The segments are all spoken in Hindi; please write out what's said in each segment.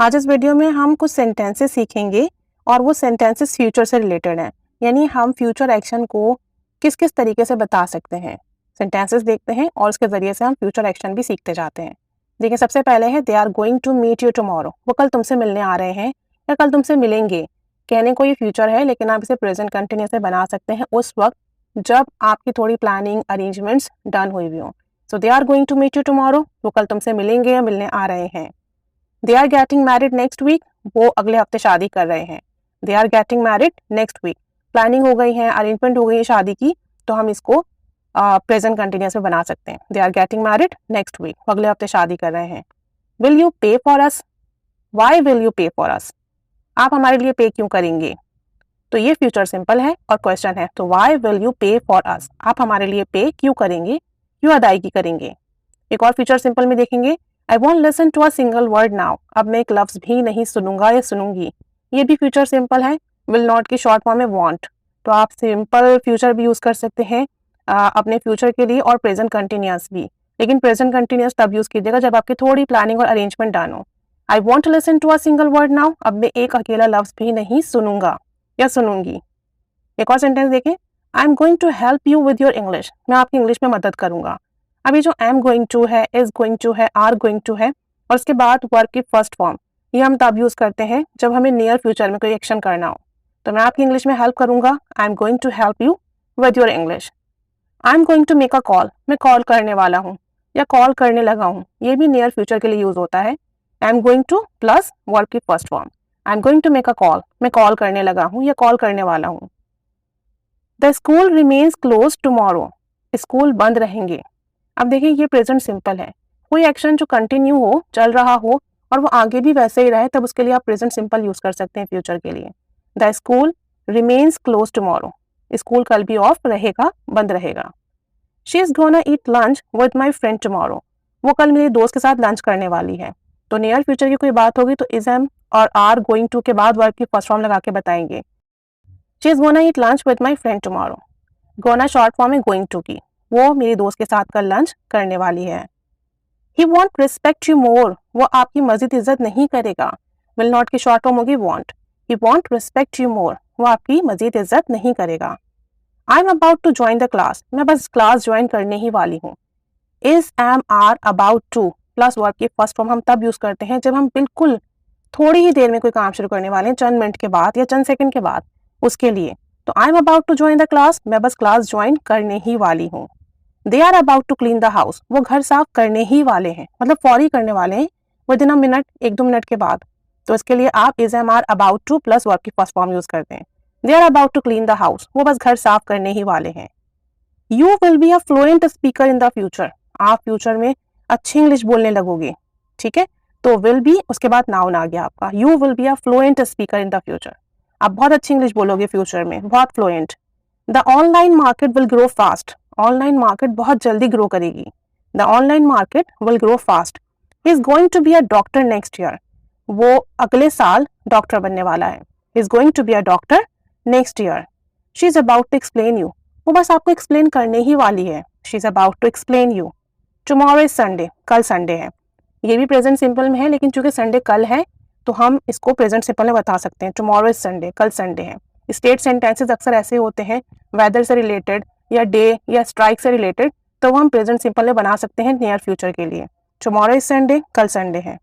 आज इस वीडियो में हम कुछ सेंटेंसेस सीखेंगे और वो सेंटेंसेस फ्यूचर से रिलेटेड हैं, यानी हम फ्यूचर एक्शन को किस किस तरीके से बता सकते हैं। सेंटेंसेस देखते हैं और उसके ज़रिए से हम फ्यूचर एक्शन भी सीखते जाते हैं। देखिए, सबसे पहले है they are going to meet you tomorrow. वो कल तुमसे मिलने आ रहे हैं या कल तुमसे मिलेंगे। कहने को ये फ्यूचर है, लेकिन आप इसे प्रेजेंट कंटिन्यूस में बना सकते हैं उस वक्त जब आपकी थोड़ी प्लानिंग अरेंजमेंट्स डन हुई हुई हों। So they are going to meet you tomorrow, वो कल तुमसे मिलेंगे या मिलने आ रहे हैं। They are getting married next week, वो अगले हफ्ते शादी कर रहे हैं। They are getting married next week, planning हो गई है, अरेंजमेंट हो गई है शादी की, तो हम इसको प्रेजेंट कंटिन्यूस में बना सकते हैं। They are getting married next week, अगले हफ्ते शादी कर रहे हैं। Will you pay for us, why will you pay for us, आप हमारे लिए पे क्यों करेंगे। तो ये फ्यूचर सिंपल है और क्वेश्चन है, तो Y will you pay for us, आप हमारे लिए पे क्यों करेंगे, क्यों अदायगी करेंगे। एक और फ्यूचर सिंपल में देखेंगे, I want listen to a single word now, अब मैं एक लफ्ज भी नहीं सुनूंगा या सुनूंगी। ये भी फ्यूचर सिंपल है, विल नॉट की शॉर्ट फॉर्म है वॉन्ट। तो आप सिंपल फ्यूचर भी यूज कर सकते हैं अपने फ्यूचर के लिए और प्रेजेंट कंटिन्यूस भी, लेकिन प्रेजेंट कंटिन्यूस तब यूज कीजिएगा जब आपकी थोड़ी प्लानिंग और अरेंजमेंट डन हो। I want to listen to a single word now, अब मैं एक अकेला लफ्ज भी नहीं सुनूंगा या सुनूंगी। एक और सेंटेंस देखें, I am going to help you with your English, मैं आपकी इंग्लिश में मदद करूंगा। अभी जो एम गोइंग टू है, इज गोइंग टू है, आर गोइंग टू है और उसके बाद वर्ब की फर्स्ट फॉर्म, ये हम तब यूज करते हैं जब हमें नियर फ्यूचर में कोई एक्शन करना हो। तो मैं आपकी इंग्लिश में हेल्प करूंगा, I am going to help you with your English. I am going to make a call, मैं कॉल करने वाला हूँ या कॉल करने लगा हूँ, ये भी नियर फ्यूचर के लिए यूज होता है। I am going to plus verb की first form, I am going to make a call, मैं कॉल करने लगा हूँ या कॉल करने वाला हूँ। The school remains close tomorrow, school बंद रहेंगे। अब देखिए, ये प्रेजेंट सिंपल है, कोई एक्शन जो कंटिन्यू हो, चल रहा हो और वो आगे भी वैसे ही रहे, तब उसके लिए आप प्रेजेंट सिंपल यूज कर सकते हैं फ्यूचर के लिए। The school remains close tomorrow, school कल भी ऑफ रहेगा, बंद रहेगा। She is gonna eat lunch with my friend tomorrow, वो कल मेरे दोस्त के साथ लंच करने वाली है। तो नियर फ्यूचर की कोई बात होगी तो इज एम और आर गोइंग टू के बाद वर्ब की फर्स्ट फॉर्म लगा के बताएंगे। She is gonna eat lunch with my friend tomorrow, gonna short form है गोइंग टू की, वो मेरे दोस्त के साथ कल लंच करने वाली है। He won't respect you more, वो आपकी मजीद इज्जत नहीं करेगा, विल नॉट की शॉर्ट फॉर्म होगी won't. He won't respect you more, वो आपकी मजीद इज्जत नहीं करेगा। I am about to join the class, मैं बस क्लास ज्वाइन करने ही वाली हूँ। Is am are about to plus verb की फर्स्ट फॉर्म हम तब यूज करते हैं जब हम बिल्कुल थोड़ी ही देर में कोई काम शुरू करने वाले हैं, चंद मिनट के बाद या चंद सेकंड के बाद, उसके लिए। तो I am about to join the class, मैं बस क्लास ज्वाइन करने ही वाली हूँ। They are about to clean the house, वो घर साफ करने ही वाले हैं, मतलब फौरी करने वाले हैं, विद इन अ मिनट, एक दो मिनट के बाद। तो इसके लिए आप is am are about to plus verb की फर्स्ट फॉर्म यूज करते हैं। They are about to clean the house, वो बस घर साफ करने ही वाले हैं। You will be a fluent speaker in the future, आप फ्यूचर में अच्छी इंग्लिश बोलने लगोगे। ठीक है, तो विल बी उसके बाद नाउन आ गया आपका, you will be a fluent speaker in the future, आप बहुत अच्छी इंग्लिश बोलोगे फ्यूचर में, बहुत fluent. The online market will grow fast, online market बहुत जल्दी ग्रो करेगी। The online market will grow fast. He is going to be a doctor next year, वो अगले साल डॉक्टर बनने वाला है। He is going to be a doctor next year. She is about to explain you, वो बस आपको एक्सप्लेन करने ही वाली है। She is about to explain you. Tomorrow is Sunday, कल संडे है, ये भी प्रेजेंट सिंपल में है, लेकिन चूंकि संडे कल है तो हम इसको प्रेजेंट सिंपल में बता सकते हैं, टुमारो इज संडे, कल संडे है। स्टेट सेंटेंसेस अक्सर ऐसे होते हैं वेदर से रिलेटेड या डे या स्ट्राइक से रिलेटेड, तो वो हम प्रेजेंट सिंपल में बना सकते हैं नियर फ्यूचर के लिए। टुमारो इज संडे, कल संडे है।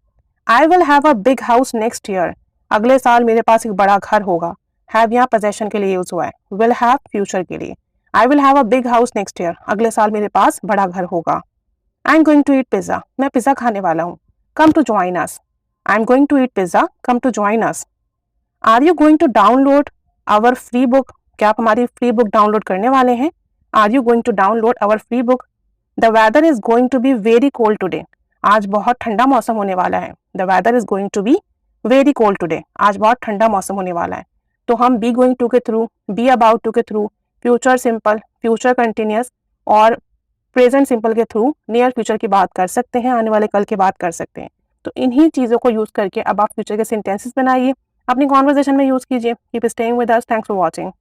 आई will have a big house next year, अगले साल मेरे पास एक बड़ा घर होगा। हैव यहाँ पोजेशन के लिए यूज हुआ है, विल हैव फ्यूचर के लिए। I will have a big house next year, अगले साल मेरे पास बड़ा घर होगा। I am going to eat pizza, मैं पिज्जा खाने वाला हूँ। Come to join us, I am going to eat pizza, come to join us. Are you going to download our free book, क्या आप हमारी फ्री बुक डाउनलोड करने वाले हैं। Are you going to download our free book. The weather is going to be very cold today, आज बहुत ठंडा मौसम होने वाला है। The weather is going to be very cold today, आज बहुत ठंडा मौसम होने वाला है। तो हम बी गोइंग टू के थ्रू, बी अबाउट टू के through, future simple, future continuous और प्रेजेंट सिंपल के थ्रू नियर फ्यूचर की बात कर सकते हैं, आने वाले कल की बात कर सकते हैं। तो इन्हीं चीज़ों को यूज करके अब आप फ्यूचर के सेंटेंसेस बनाइए, अपनी कॉन्वर्सेशन में यूज कीजिए। Keep staying with us, thanks for watching.